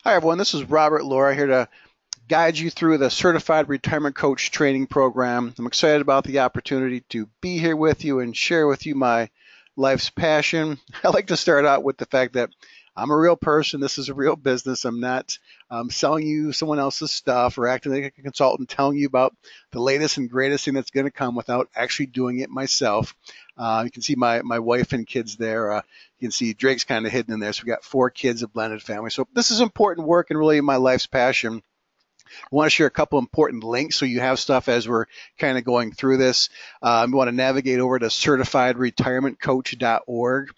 Hi, everyone. This is Robert Laura here to guide you through the Certified Retirement Coach Training Program. I'm excited about the opportunity to be here with you and share with you my life's passion. I like to start out with the fact that I'm a real person. This is a real business. I'm not selling you someone else's stuff or acting like a consultant, telling you about the latest and greatest thing that's going to come without actually doing it myself. You can see my wife and kids there. You can see Drake's kind of hidden in there. So we got 4 kids, a blended family. So this is important work and really my life's passion. I want to share a couple important links so you have stuff as we're kind of going through this. You want to navigate over to certifiedretirementcoach.org.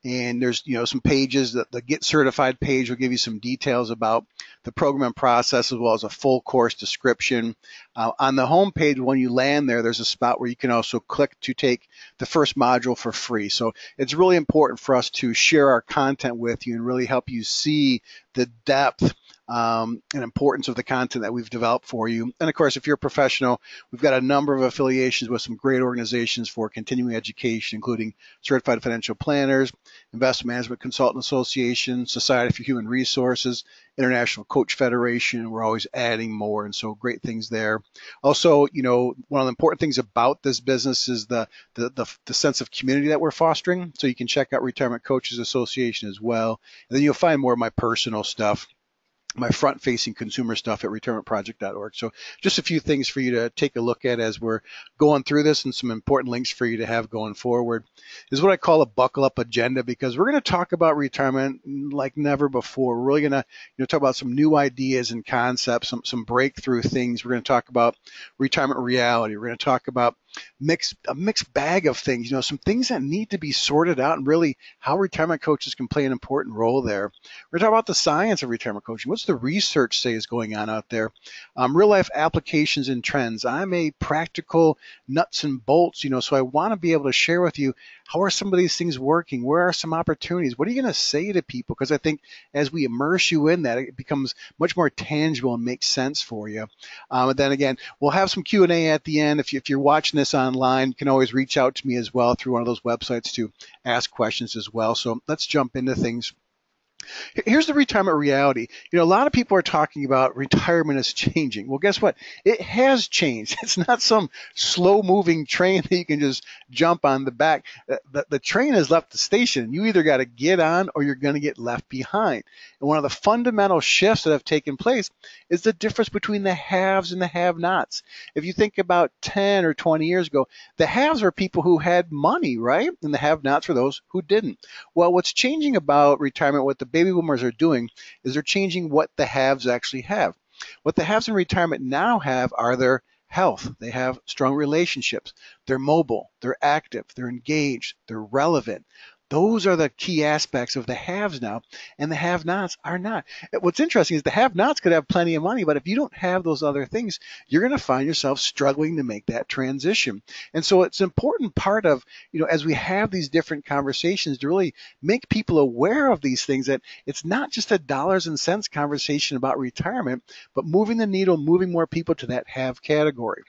And there's some pages. That the Get Certified page will give you some details about the program process as well as a full course description. On the home page, when you land there, there's a spot where you can also click to take the first module for free. So it's really important for us to share our content with you and really help you see the depth and importance of the content that we've developed for you. And of course, if you're a professional, we've got a number of affiliations with some great organizations for continuing education, including Certified Financial Planners, Investment Management Consultant Association, Society for Human Resources, International Coach Federation. We're always adding more, and so great things there. Also, one of the important things about this business is the sense of community that we're fostering. So you can check out Retirement Coaches Association as well. And then you'll find more of my personal stuff, my front-facing consumer stuff at retirementproject.org. So just a few things for you to take a look at as we're going through this, and some important links for you to have going forward. This is what I call a buckle-up agenda, because we're going to talk about retirement like never before. We're really going to talk about some new ideas and concepts, some breakthrough things. We're going to talk about retirement reality. We're going to talk about a mixed bag of things, some things that need to be sorted out, and really how retirement coaches can play an important role there. We're going to talk about the science of retirement coaching. What's the research say is going on out there? Real life applications and trends. I'm a practical nuts and bolts, so I want to be able to share with you, how are some of these things working? Where are some opportunities? What are you going to say to people? Because I think as we immerse you in that, it becomes much more tangible and makes sense for you. And then again, we'll have some Q&A at the end. If you're watching this online, you can always reach out to me as well through one of those websites to ask questions as well. So let's jump into things. Here's the retirement reality. A lot of people are talking about retirement is changing. Well, guess what? It has changed. It's not some slow-moving train that you can just jump on the back. The train has left the station. You either got to get on or you're going to get left behind. And one of the fundamental shifts that have taken place is the difference between the haves and the have-nots. If you think about 10 or 20 years ago, the haves are people who had money, right? And the have-nots are those who didn't. Well, what's changing about retirement, what the baby boomers are doing, is they're changing what the haves actually have. What the haves in retirement now have are their health. They have strong relationships. They're mobile. They're active. They're engaged. They're relevant. Those are the key aspects of the haves now, and the have-nots are not. What's interesting is the have-nots could have plenty of money, but if you don't have those other things, you're going to find yourself struggling to make that transition. And so it's an important part of, as we have these different conversations, to really make people aware of these things, that it's not just a dollars and cents conversation about retirement, but moving the needle, moving more people to that have category.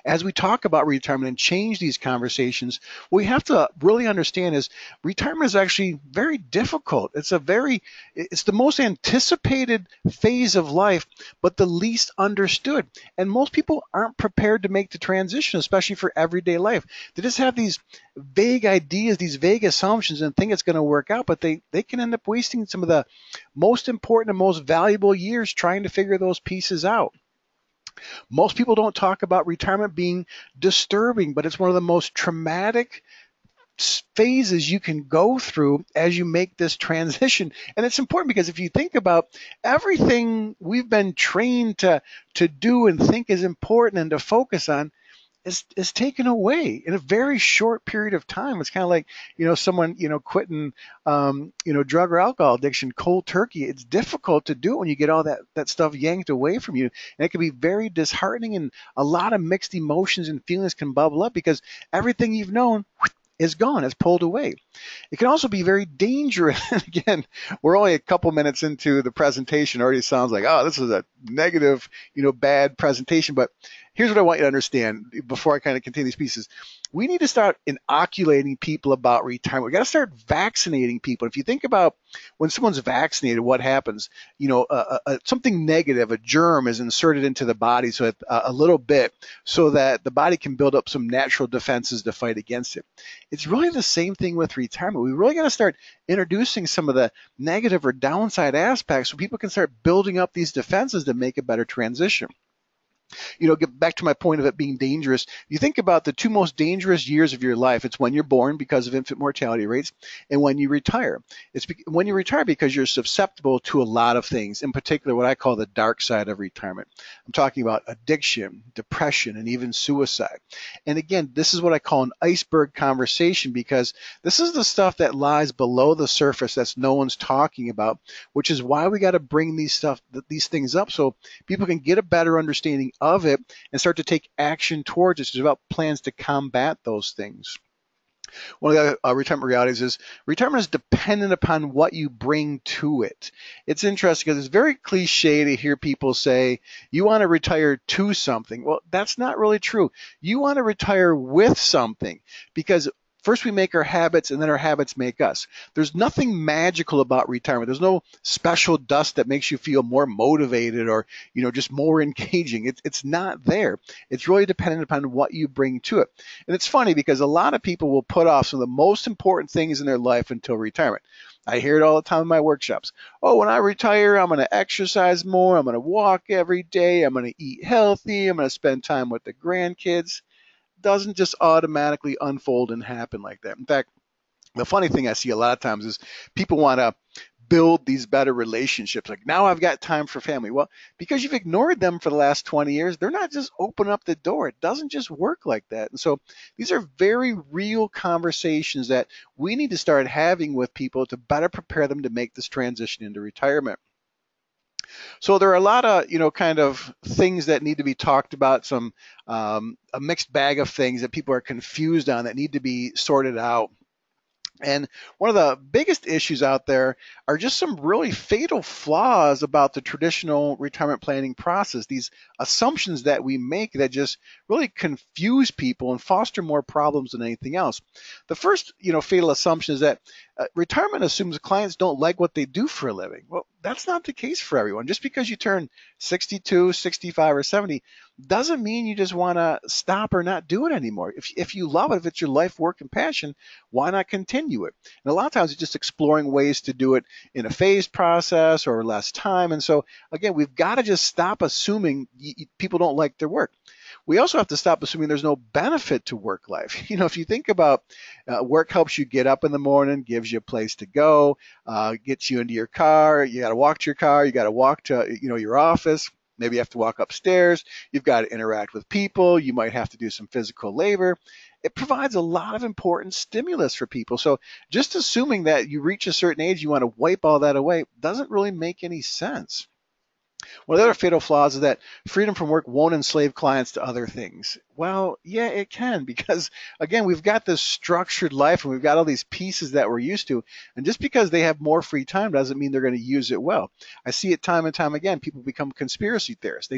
As we talk about retirement and change these conversations, what we have to really understand is retirement is actually very difficult. It's the most anticipated phase of life, but the least understood. And most people aren't prepared to make the transition, especially for everyday life. They just have these vague ideas, these vague assumptions, and think it's going to work out, but they can end up wasting some of the most important and most valuable years trying to figure those pieces out. Most people don't talk about retirement being disturbing, but it's one of the most traumatic phases you can go through as you make this transition. And it's important because if you think about everything we've been trained to do and think is important and to focus on, is taken away in a very short period of time. It's kind of like, someone, quitting, drug or alcohol addiction cold turkey. It's difficult to do it when you get all that stuff yanked away from you. And it can be very disheartening, and a lot of mixed emotions and feelings can bubble up because everything you've known is gone, is pulled away. It can also be very dangerous. Again, we're only a couple minutes into the presentation. It already sounds like, oh, this is a negative, bad presentation. But here's what I want you to understand before I kind of continue these pieces. We need to start inoculating people about retirement. We got to start vaccinating people. If you think about when someone's vaccinated, what happens? Something negative, a germ, is inserted into the body, so a little bit, so that the body can build up some natural defenses to fight against it. It's really the same thing with retirement. We really got to start introducing some of the negative or downside aspects so people can start building up these defenses to make a better transition. Get back to my point of it being dangerous. You think about the two most dangerous years of your life. It's when you're born because of infant mortality rates and when you retire. It's when you retire because you're susceptible to a lot of things, in particular what I call the dark side of retirement. I'm talking about addiction, depression, and even suicide. And again, this is what I call an iceberg conversation, because this is the stuff that lies below the surface that no one's talking about, which is why we got to bring these things up so people can get a better understanding of it and start to take action towards it, to develop plans to combat those things. One of the retirement realities is retirement is dependent upon what you bring to it. It's interesting because it's very cliche to hear people say, you want to retire to something. Well, that's not really true. You want to retire with something, because first we make our habits and then our habits make us. There's nothing magical about retirement. There's no special dust that makes you feel more motivated or, just more engaging. It's not there. It's really dependent upon what you bring to it. And it's funny because a lot of people will put off some of the most important things in their life until retirement. I hear it all the time in my workshops. Oh, when I retire, I'm going to exercise more. I'm going to walk every day. I'm going to eat healthy. I'm going to spend time with the grandkids. Doesn't just automatically unfold and happen like that. In fact, the funny thing I see a lot of times is people want to build these better relationships. Like, now I've got time for family. Well, because you've ignored them for the last 20 years, they're not just open up the door. It doesn't just work like that. And so these are very real conversations that we need to start having with people to better prepare them to make this transition into retirement. So there are a lot of, kind of things that need to be talked about, a mixed bag of things that people are confused on that need to be sorted out. And one of the biggest issues out there are just some really fatal flaws about the traditional retirement planning process, these assumptions that we make that just really confuse people and foster more problems than anything else. The first, fatal assumption is that retirement assumes clients don't like what they do for a living. Well, that's not the case for everyone. Just because you turn 62, 65, or 70 doesn't mean you just want to stop or not do it anymore. If you love it, if it's your life, work, and passion, why not continue it? And a lot of times it's just exploring ways to do it in a phased process or less time. And so, again, we've got to just stop assuming people don't like their work. We also have to stop assuming there's no benefit to work life. If you think about work helps you get up in the morning, gives you a place to go, gets you into your car. You got to walk to your car. You got to walk to, your office. Maybe you have to walk upstairs. You've got to interact with people. You might have to do some physical labor. It provides a lot of important stimulus for people. So just assuming that you reach a certain age, you want to wipe all that away, doesn't really make any sense. One of the other fatal flaws is that freedom from work won't enslave clients to other things. Well, yeah, it can, because again, we've got this structured life and we've got all these pieces that we're used to. And just because they have more free time doesn't mean they're going to use it well. I see it time and time again. People become conspiracy theorists.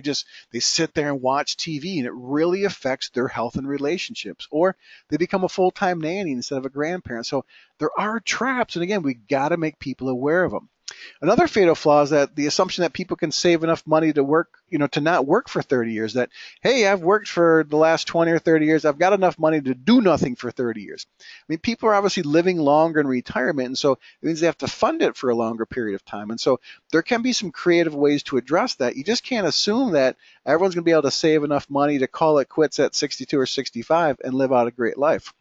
They sit there and watch TV, and it really affects their health and relationships. Or they become a full-time nanny instead of a grandparent. So there are traps. And again, we got to make people aware of them. Another fatal flaw is that the assumption that people can save enough money to work, to not work for 30 years. That, hey, I've worked for the last 20 or 30 years. I've got enough money to do nothing for 30 years. I mean, people are obviously living longer in retirement, and so it means they have to fund it for a longer period of time. And so there can be some creative ways to address that. You just can't assume that everyone's going to be able to save enough money to call it quits at 62 or 65 and live out a great life.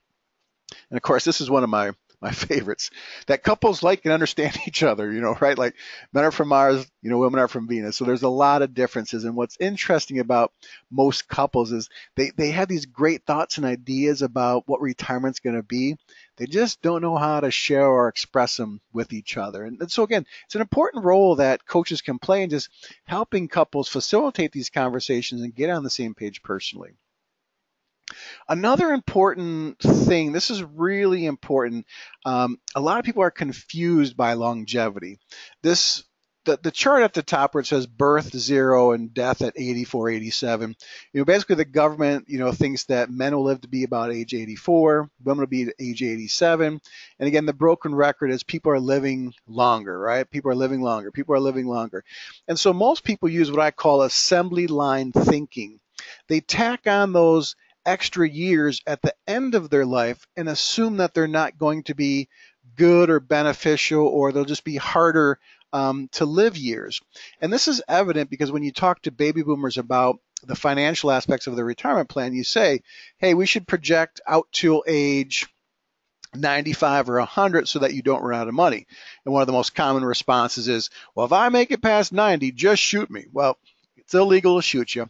And of course, this is one of my favorites, that couples like and understand each other, right? Like, men are from Mars, women are from Venus. So there's a lot of differences. And what's interesting about most couples is they have these great thoughts and ideas about what retirement's going to be. They just don't know how to share or express them with each other. And so again, it's an important role that coaches can play in just helping couples facilitate these conversations and get on the same page personally. Another important thing, this is really important. A lot of people are confused by longevity. This the chart at the top where it says birth 0 and death at 84, 87, basically the government, thinks that men will live to be about age 84, women will be age 87. And again, the broken record is people are living longer, right? People are living longer. People are living longer. And so most people use what I call assembly line thinking. They tack on those extra years at the end of their life and assume that they're not going to be good or beneficial, or they'll just be harder to live years. And this is evident because when you talk to baby boomers about the financial aspects of their retirement plan, you say, hey, we should project out till age 95 or 100 so that you don't run out of money. And one of the most common responses is, well, if I make it past 90, just shoot me. Well, it's illegal to shoot you.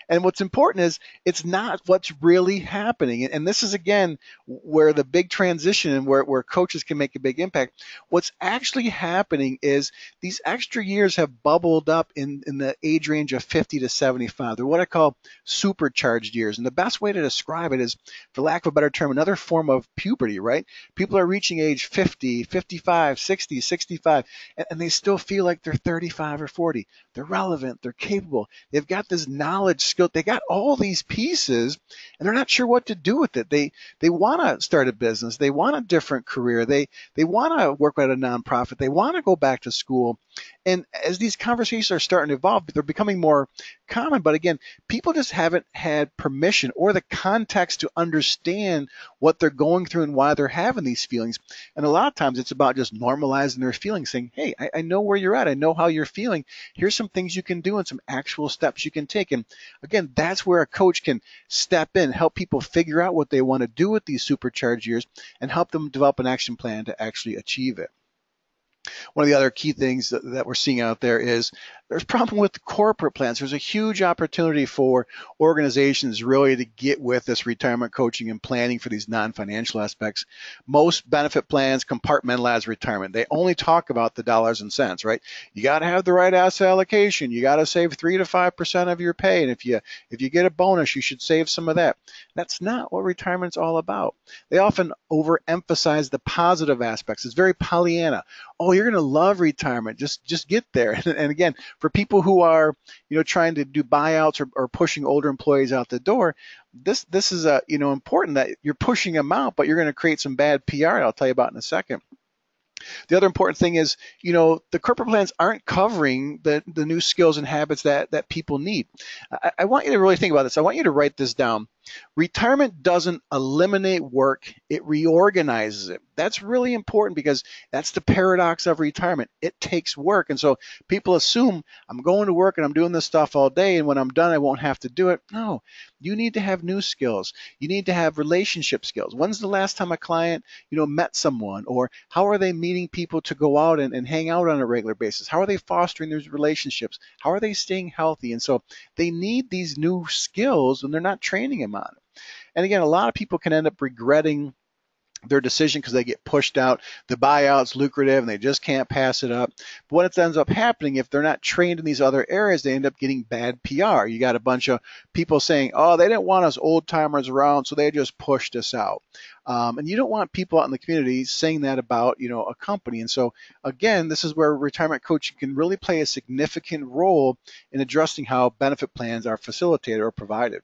And what's important is it's not what's really happening. And this is, again, where the big transition and where coaches can make a big impact. What's actually happening is these extra years have bubbled up in the age range of 50 to 75. They're what I call supercharged years. And the best way to describe it is, for lack of a better term, another form of puberty, right? People are reaching age 50, 55, 60, 65, and they still feel like they're 35 or 40. They're relevant. They're capable. They've got this knowledge, skill. They got all these pieces, and they're not sure what to do with it. They want to start a business. They want a different career. They want to work at a nonprofit. They want to go back to school. And as these conversations are starting to evolve, they're becoming more common. But again, people just haven't had permission or the context to understand what they're going through and why they're having these feelings. And a lot of times it's about just normalizing their feelings, saying, hey, I know where you're at. I know how you're feeling. Here's some things you can do and some actual steps you can take. And again, that's where a coach can step in, help people figure out what they want to do with these supercharged years and help them develop an action plan to actually achieve it. One of the other key things that we're seeing out there is there's a problem with corporate plans. There's a huge opportunity for organizations really to get with this retirement coaching and planning for these non-financial aspects. Most benefit plans compartmentalize retirement. They only talk about the dollars and cents, right? You got to have the right asset allocation. You got to save 3 to 5% of your pay. And if you get a bonus, you should save some of that. That's not what retirement's all about. They often overemphasize the positive aspects. It's very Pollyanna. Oh, you're going to love retirement. Just get there. And again, for people who are, trying to do buyouts or pushing older employees out the door, this is important that you're pushing them out, but you're going to create some bad PR. I'll tell you about in a second. The other important thing is, the corporate plans aren't covering the new skills and habits that people need. I want you to really think about this. I want you to write this down. Retirement doesn't eliminate work, it reorganizes it. That's really important because that's the paradox of retirement. It takes work. And so people assume I'm going to work and I'm doing this stuff all day, and when I'm done, I won't have to do it. No, you need to have new skills. You need to have relationship skills. When's the last time a client, met someone? Or how are they meeting people to go out and hang out on a regular basis? How are they fostering those relationships? How are they staying healthy? And so they need these new skills, and they're not training them on it. And again, a lot of people can end up regretting their decision because they get pushed out. The buyout's lucrative and they just can't pass it up. But what ends up happening, if they're not trained in these other areas, they end up getting bad PR. You got a bunch of people saying, oh, they didn't want us old timers around, so they just pushed us out. And you don't want people out in the community saying that about, a company. And so again, this is where retirement coaching can really play a significant role in addressing how benefit plans are facilitated or provided.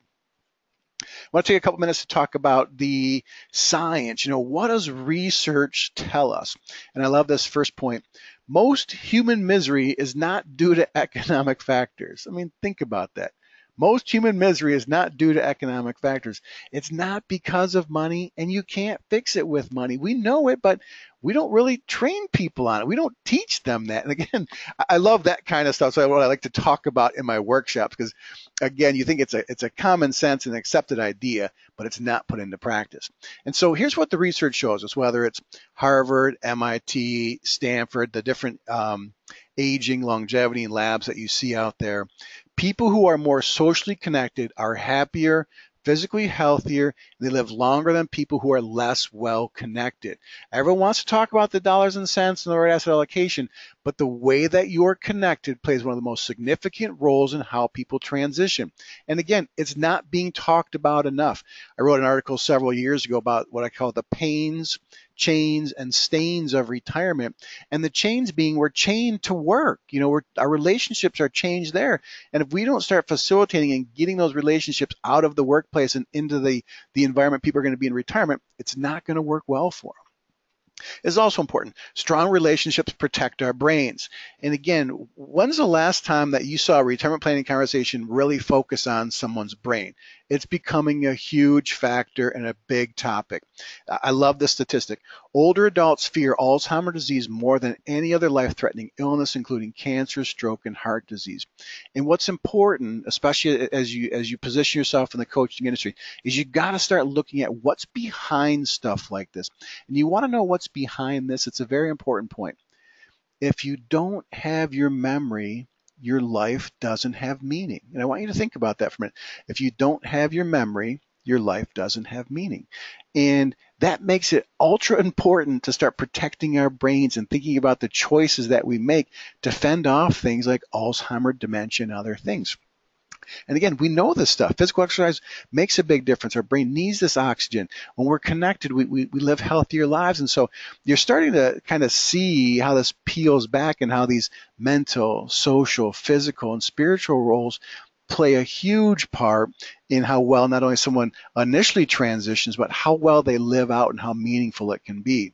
I want to take a couple minutes to talk about the science. What does research tell us? And I love this first point. Most human misery is not due to economic factors. I mean, think about that. Most human misery is not due to economic factors. It's not because of money, and you can't fix it with money. We know it, but we don't really train people on it. We don't teach them that. And again, I love that kind of stuff. So what I like to talk about in my workshops, because again, you think it's a common sense and accepted idea, but it's not put into practice. And so here's what the research shows us, whether it's Harvard, MIT, Stanford, the different aging, longevity, and labs that you see out there. People who are more socially connected are happier, physically healthier, and they live longer than people who are less well connected. Everyone wants to talk about the dollars and cents and the right asset allocation, but the way that you're connected plays one of the most significant roles in how people transition. And again, it's not being talked about enough. I wrote an article several years ago about what I call the pains, chains and stains of retirement. And the chains being we're chained to work. Our relationships are changed there. And if we don't start facilitating and getting those relationships out of the workplace and into the environment people are going to be in retirement, it's not going to work well for them. Is also important. Strong relationships protect our brains. And again, when's the last time that you saw a retirement planning conversation really focus on someone's brain? It's becoming a huge factor and a big topic. I love this statistic. Older adults fear Alzheimer's disease more than any other life-threatening illness, including cancer, stroke, and heart disease. And what's important, especially as you position yourself in the coaching industry, is you got to start looking at what's behind stuff like this. And you want to know what's behind this. It's a very important point. If you don't have your memory, your life doesn't have meaning. And I want you to think about that for a minute. If you don't have your memory, your life doesn't have meaning. And that makes it ultra important to start protecting our brains and thinking about the choices that we make to fend off things like Alzheimer's, dementia, and other things. And again, we know this stuff. Physical exercise makes a big difference. Our brain needs this oxygen. When we're connected, we live healthier lives. And so you're starting to kind of see how this peels back and how these mental, social, physical, and spiritual roles play a huge part in how well not only someone initially transitions, but how well they live out and how meaningful it can be.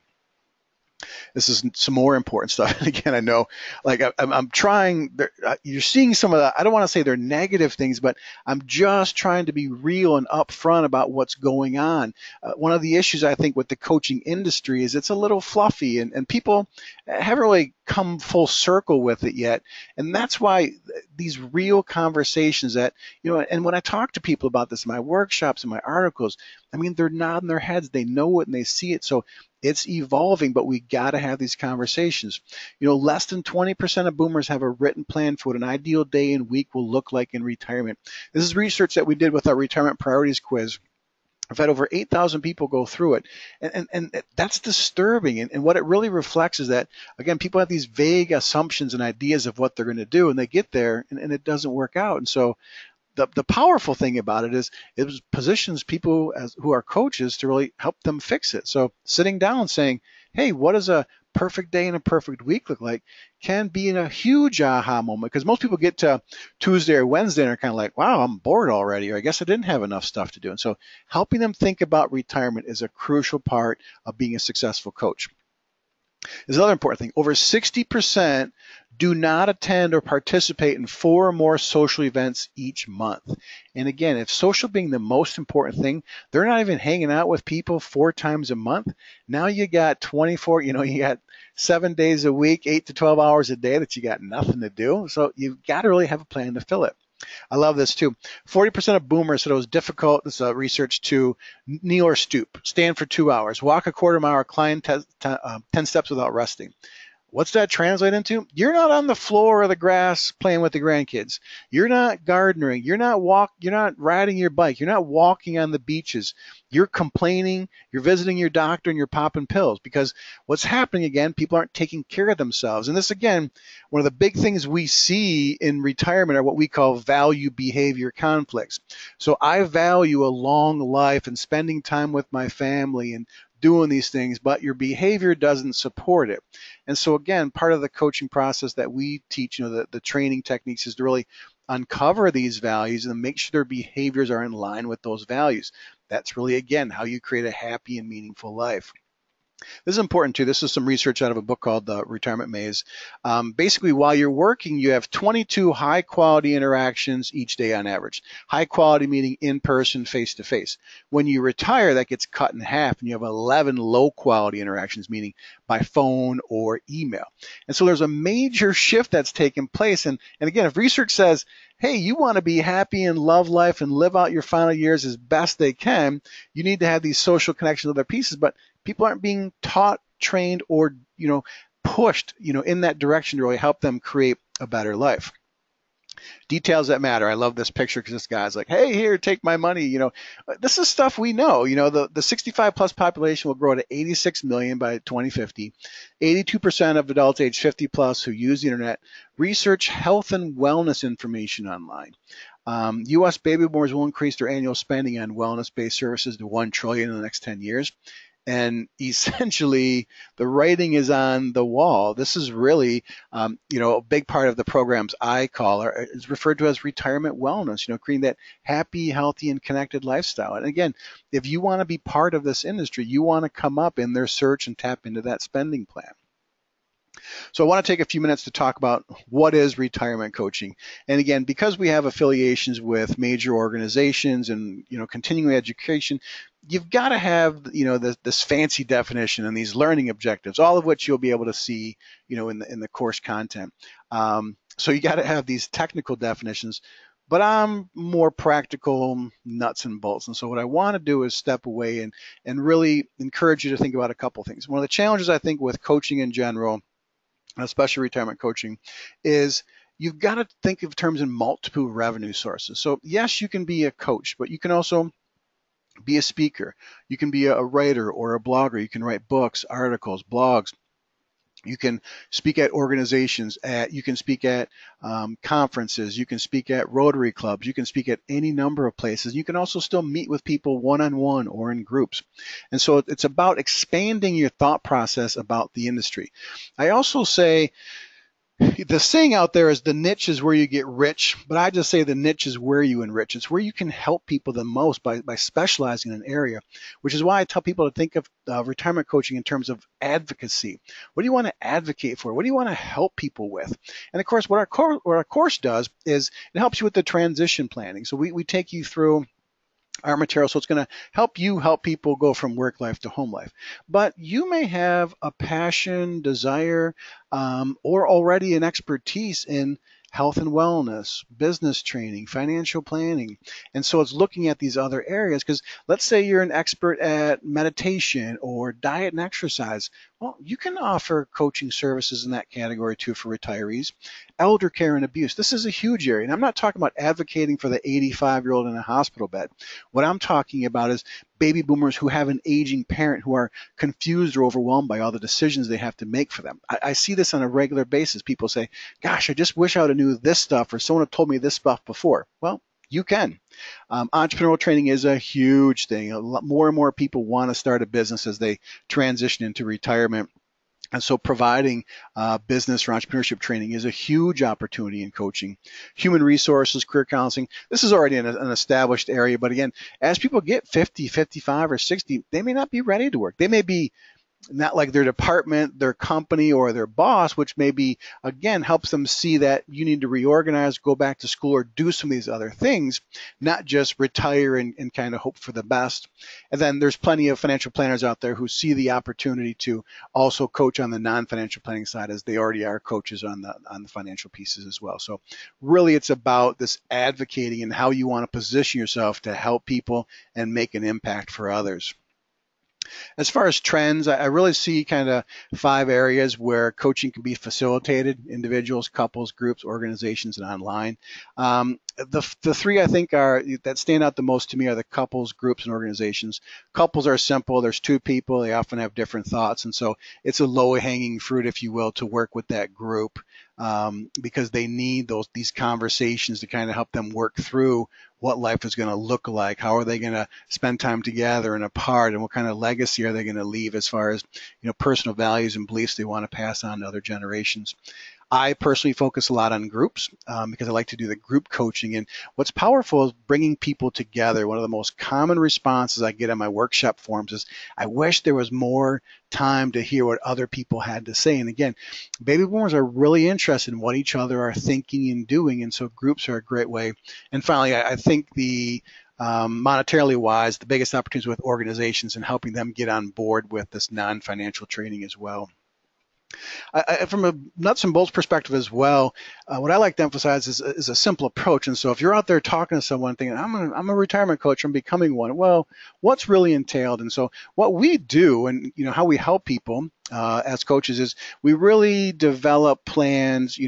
This is some more important stuff. And again, I know, like I'm trying. You're seeing some of the. I don't want to say they're negative things, but I'm just trying to be real and upfront about what's going on. One of the issues I think with the coaching industry is it's a little fluffy, and people haven't really come full circle with it yet. And that's why these real conversations that and when I talk to people about this in my workshops and my articles, I mean, they're nodding their heads. They know it and they see it. So it's evolving, but we got to have these conversations. Less than 20% of boomers have a written plan for what an ideal day and week will look like in retirement. This is research that we did with our retirement priorities quiz. I've had over 8,000 people go through it. And that's disturbing. And what it really reflects is that, again, people have these vague assumptions and ideas of what they're going to do, and they get there and it doesn't work out. And so the powerful thing about it is it positions people who are coaches to really help them fix it. So sitting down and saying, hey, what does a perfect day and a perfect week look like can be in a huge aha moment, because most people get to Tuesday or Wednesday and are kind of like, wow, I'm bored already, or I guess I didn't have enough stuff to do. And so helping them think about retirement is a crucial part of being a successful coach. There's another important thing. Over 60% do not attend or participate in 4 or more social events each month. And again, if social being the most important thing, they're not even hanging out with people 4 times a month. Now you got 24, you got 7 days a week, 8 to 12 hours a day that you got nothing to do. So you've got to really have a plan to fill it. I love this too. 40% of boomers said it was difficult, this is research, to kneel or stoop, stand for 2 hours, walk a quarter mile, or climb 10 steps without resting. What's that translate into? You're not on the floor or the grass playing with the grandkids. You're not gardening. You're not riding your bike. You're not walking on the beaches. You're complaining. You're visiting your doctor and you're popping pills, because what's happening again, people aren't taking care of themselves. And this, again, one of the big things we see in retirement are what we call value behavior conflicts. So I value a long life and spending time with my family and doing these things, but your behavior doesn't support it. And so again, part of the coaching process that we teach, the training techniques, is to really uncover these values and make sure their behaviors are in line with those values. That's really, again, how you create a happy and meaningful life. This is important too. This is some research out of a book called The Retirement Maze. Basically, while you're working, you have 22 high quality interactions each day on average. High quality meaning in person, face to face. When you retire, that gets cut in half and you have 11 low quality interactions, meaning by phone or email. And so there's a major shift that's taken place. And again, if research says, hey, you want to be happy and love life and live out your final years as best they can, you need to have these social connections with other pieces. But people aren't being taught, trained, or pushed in that direction to really help them create a better life. Details that matter. I love this picture because this guy's like, hey, here, take my money. This is stuff we know. The 65 plus population will grow to 86 million by 2050. 82% of adults age 50 plus who use the internet research health and wellness information online. U.S. baby boomers will increase their annual spending on wellness-based services to $1 trillion in the next 10 years. And essentially, the writing is on the wall. This is really, a big part of the programs I call is referred to as retirement wellness. Creating that happy, healthy, and connected lifestyle. And again, if you want to be part of this industry, you want to come up in their search and tap into that spending plan. So I want to take a few minutes to talk about what is retirement coaching. And again, because we have affiliations with major organizations and continuing education, you've got to have this fancy definition and these learning objectives, all of which you'll be able to see in the course content. So you got to have these technical definitions. But I'm more practical, nuts and bolts. And so what I want to do is step away and really encourage you to think about a couple things. One of the challenges I think with coaching in general, especially retirement coaching, is you've got to think of terms in multiple revenue sources. So yes, you can be a coach, but you can also be a speaker. You can be a writer or a blogger. You can write books, articles, blogs. You can speak at organizations, you can speak at conferences, you can speak at Rotary clubs, you can speak at any number of places. You can also still meet with people one-on-one or in groups. And so it's about expanding your thought process about the industry. I also say, the saying out there is the niche is where you get rich, but I just say the niche is where you enrich. It's where you can help people the most by specializing in an area, which is why I tell people to think of retirement coaching in terms of advocacy. What do you want to advocate for? What do you want to help people with? And of course, what our course does is it helps you with the transition planning. So we take you through our material. So it's going to help you help people go from work life to home life. But you may have a passion, desire, or already an expertise in health and wellness, business training, financial planning. And so it's looking at these other areas because let's say you're an expert at meditation or diet and exercise. Well, you can offer coaching services in that category too for retirees. Elder care and abuse. This is a huge area. And I'm not talking about advocating for the 85-year-old in a hospital bed. What I'm talking about is baby boomers who have an aging parent who are confused or overwhelmed by all the decisions they have to make for them. I see this on a regular basis. People say, gosh, I just wish I would have knew this stuff or someone had told me this stuff before. Well, you can. Entrepreneurial training is a huge thing. More and more people want to start a business as they transition into retirement. And so providing business or entrepreneurship training is a huge opportunity in coaching. Human resources, career counseling, this is already an established area. But again, as people get 50, 55, or 60, they may not be ready to work. They may be not like their department, their company, or their boss, which maybe, again, helps them see that you need to reorganize, go back to school, or do some of these other things, not just retire and kind of hope for the best. And then there's plenty of financial planners out there who see the opportunity to also coach on the non-financial planning side, as they already are coaches on the financial pieces as well. So really it's about this advocating and how you want to position yourself to help people and make an impact for others. As far as trends, I really see kind of 5 areas where coaching can be facilitated: individuals, couples, groups, organizations, and online. The 3 I think that stand out the most to me are the couples, groups, and organizations. Couples are simple. There's 2 people. They often have different thoughts. And so it's a low-hanging fruit, if you will, to work with that group because they need these conversations to kind of help them work through what life is going to look like. How are they going to spend time together and apart, and what kind of legacy are they going to leave as far as personal values and beliefs they want to pass on to other generations. I personally focus a lot on groups because I like to do the group coaching. And what's powerful is bringing people together. One of the most common responses I get on my workshop forums is, I wish there was more time to hear what other people had to say. And again, baby boomers are really interested in what each other are thinking and doing. And so groups are a great way. And finally, I think monetarily wise, the biggest opportunities with organizations and helping them get on board with this non-financial training as well. From a nuts and bolts perspective as well, what I like to emphasize is a simple approach. And so if you're out there talking to someone thinking, I'm a retirement coach, I'm becoming one, well, what's really entailed? And so what we do and how we help people as coaches is we really develop plans,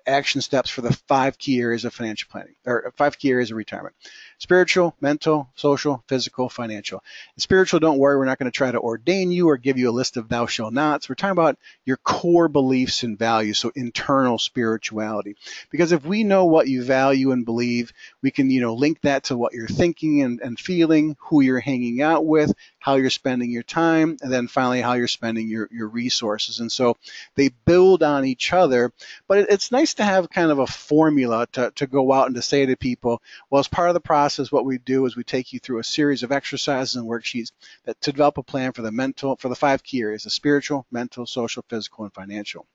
action steps for the 5 key areas of financial planning, or 5 key areas of retirement: spiritual, mental, social, physical, financial. And spiritual, don't worry, we're not going to try to ordain you or give you a list of thou shall nots. We're talking about your core beliefs and values, so internal spirituality. Because if we know what you value and believe, we can, link that to what you're thinking and feeling, who you're hanging out with, how you're spending your time, and then finally how you're spending your resources. And so they build on each other, but it's nice to have kind of a formula to go out and to say to people, well, as part of the process, what we do is we take you through a series of exercises and worksheets that to develop a plan for the 5 key areas: the spiritual, mental, social, physical, and financial.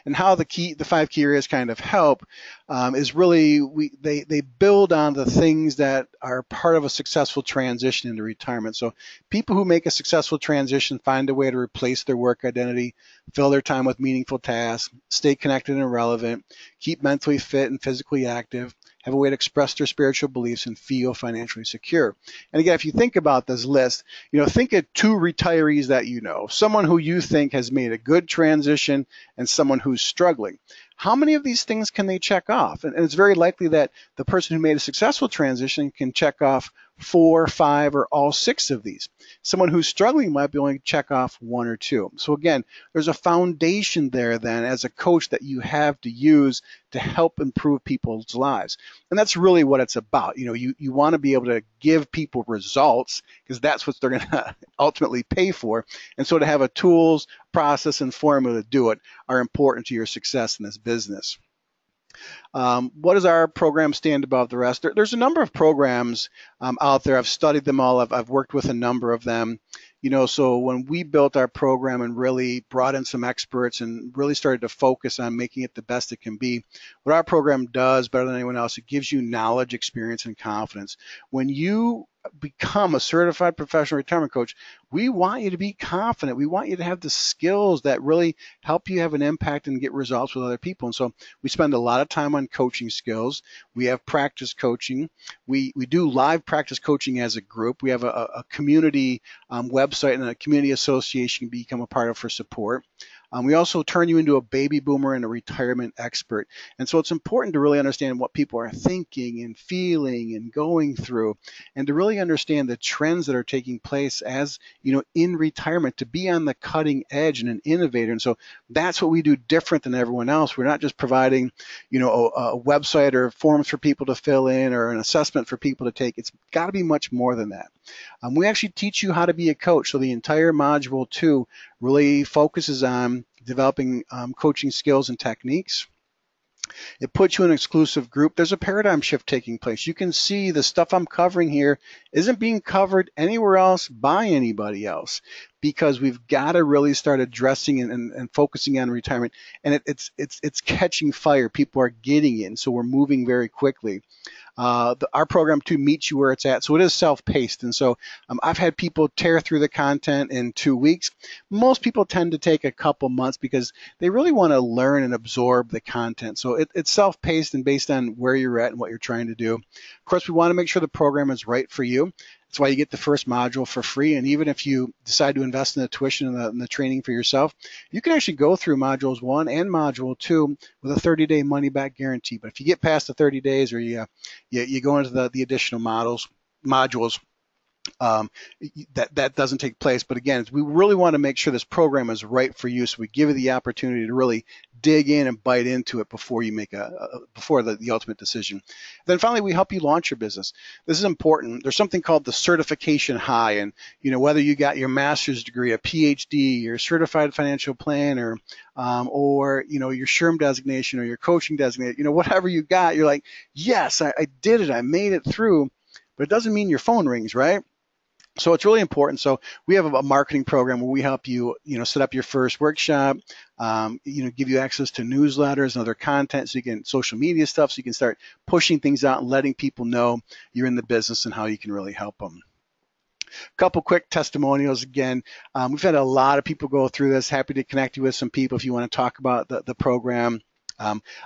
And how the 5 key areas kind of help is really they build on the things that are part of a successful transition into retirement. So people who make a successful transition find a way to replace their work identity, fill their time with meaningful tasks, stay connected and relevant, keep mentally fit and physically active, have a way to express their spiritual beliefs, and feel financially secure. And again, if you think about this list, think of 2 retirees that someone who you think has made a good transition and someone who's struggling. How many of these things can they check off? And it's very likely that the person who made a successful transition can check off 4, 5, or all 6 of these. Someone who's struggling might be only check off 1 or 2. So again, there's a foundation there then as a coach that you have to use to help improve people's lives. And that's really what it's about. You want to be able to give people results because that's what they're going to ultimately pay for. And so to have a tools, process, and formula to do it are important to your success in this business. What does our program stand above the rest? There's a number of programs out there. I've studied them all. I've worked with a number of them. So when we built our program and really brought in some experts and really started to focus on making it the best it can be, what our program does better than anyone else, it gives you knowledge, experience, and confidence. When you become a certified professional retirement coach, we want you to be confident. We want you to have the skills that really help you have an impact and get results with other people. And so we spend a lot of time on coaching skills. We have practice coaching. We do live practice coaching as a group. We have a community website and a community association you can become a part of for support. We also turn you into a baby boomer and a retirement expert. And so it's important to really understand what people are thinking and feeling and going through, and to really understand the trends that are taking place as, in retirement, to be on the cutting edge and an innovator. And so that's what we do different than everyone else. We're not just providing, a website or forms for people to fill in or an assessment for people to take. It's got to be much more than that. We actually teach you how to be a coach. So the entire module 2 really focuses on developing coaching skills and techniques. It puts you in an exclusive group. There's a paradigm shift taking place. You can see the stuff I'm covering here isn't being covered anywhere else by anybody else, because we've got to really start addressing and focusing on retirement. And it's catching fire. People are getting it. And so we're moving very quickly. Our program too meets you where it's at, so it is self-paced. And so I've had people tear through the content in 2 weeks. Most people tend to take a couple months because they really want to learn and absorb the content. So it's self-paced and based on where you're at and what you're trying to do. Of course, we want to make sure the program is right for you. That's why you get the first module for free. And even if you decide to invest in the tuition and the training for yourself, you can actually go through modules 1 and module 2 with a 30-day money-back guarantee. But if you get past the 30 days or you go into the additional modules, that doesn't take place. But again, we really want to make sure this program is right for you, so we give you the opportunity to really dig in and bite into it before you make before the ultimate decision. Then finally, we help you launch your business. This is important. There's something called the certification high, and whether you got your master's degree, a PhD, your certified financial planner, or your SHRM designation or your coaching designation, whatever you got, you're like, yes, I did it, I made it through. But it doesn't mean your phone rings, right? So it's really important. So we have a marketing program where we help you, set up your first workshop, give you access to newsletters and other content, so you can social media stuff, so you can start pushing things out and letting people know you're in the business and how you can really help them. A couple quick testimonials again. We've had a lot of people go through this. Happy to connect you with some people if you want to talk about the program.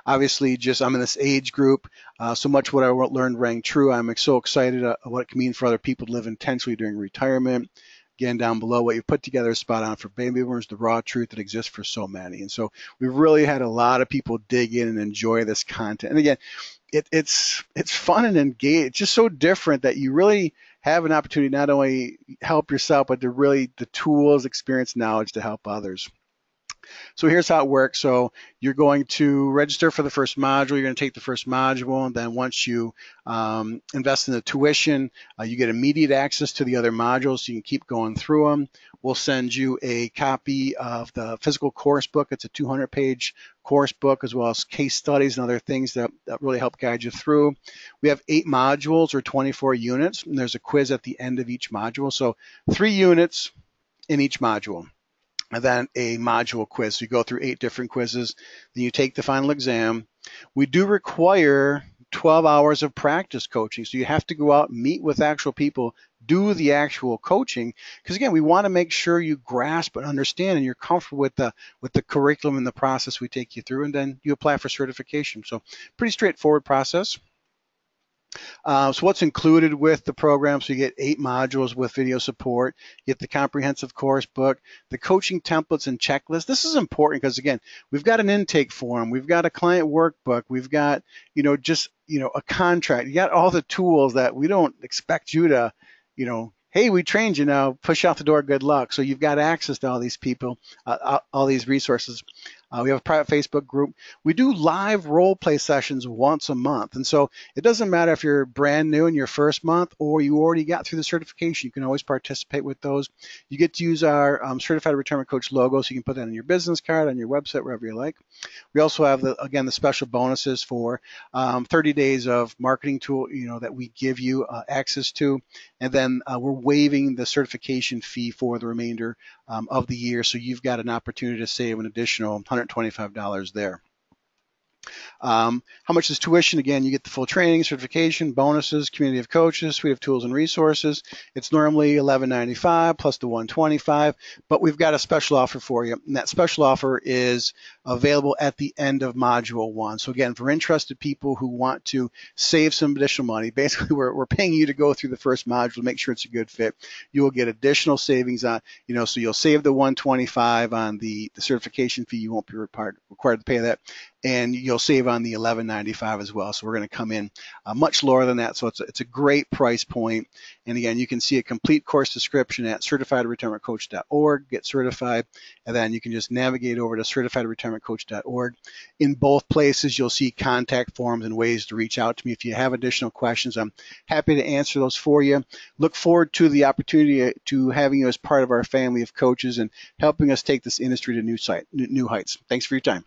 Obviously, I'm in this age group, so much what I learned rang true. I'm so excited what it can mean for other people to live intentionally during retirement. again, down below, what you put together is spot on for baby boomers, the raw truth that exists for so many. And so we've really had a lot of people dig in and enjoy this content. And again, it's fun and engaged. It's just so different that you really have an opportunity to not only help yourself, but to really the tools, experience, knowledge to help others. So here's how it works. So you're going to register for the first module. You're going to take the first module, and then once you invest in the tuition, you get immediate access to the other modules, so you can keep going through them. We'll send you a copy of the physical course book. It's a 200-page course book, as well as case studies and other things that really help guide you through. We have 8 modules or 24 units, and there's a quiz at the end of each module. So 3 units in each module, and then a module quiz. So you go through 8 different quizzes, then you take the final exam. We do require 12 hours of practice coaching. So you have to go out, meet with actual people, do the actual coaching. Because again, we want to make sure you grasp and understand and you're comfortable with the curriculum and the process we take you through, and then you apply for certification. So pretty straightforward process. So what's included with the program? So you get 8 modules with video support, you get the comprehensive course book, the coaching templates and checklists. This is important because, again, we've got an intake form, we've got a client workbook, we've got, a contract. You got all the tools that we don't expect you to, hey, we trained you, now push out the door, good luck. So you've got access to all these people, all these resources. We have a private Facebook group. We do live role play sessions once a month. And so it doesn't matter if you're brand new in your first month or you already got through the certification. You can always participate with those. You get to use our Certified Retirement Coach logo, so you can put that on your business card, on your website, wherever you like. We also have, the special bonuses for 30 days of marketing tool, that we give you access to. And then we're waiving the certification fee for the remainder of the year. So you've got an opportunity to save an additional $125 there. How much is tuition? Again, you get the full training, certification, bonuses, community of coaches, suite of tools and resources. It's normally $11.95 plus the $125, but we've got a special offer for you. And that special offer is available at the end of Module 1. So again, for interested people who want to save some additional money, basically we're paying you to go through the first module, make sure it's a good fit. You will get additional savings on, so you'll save the $125 on the certification fee. You won't be required to pay that. And you'll save on the $11.95 as well. So we're going to come in much lower than that. So it's a great price point. And again, you can see a complete course description at certifiedretirementcoach.org, get certified, and then you can just navigate over to certifiedretirementcoach.org. In both places, you'll see contact forms and ways to reach out to me if you have additional questions. I'm happy to answer those for you. Look forward to the opportunity to having you as part of our family of coaches and helping us take this industry to new heights. Thanks for your time.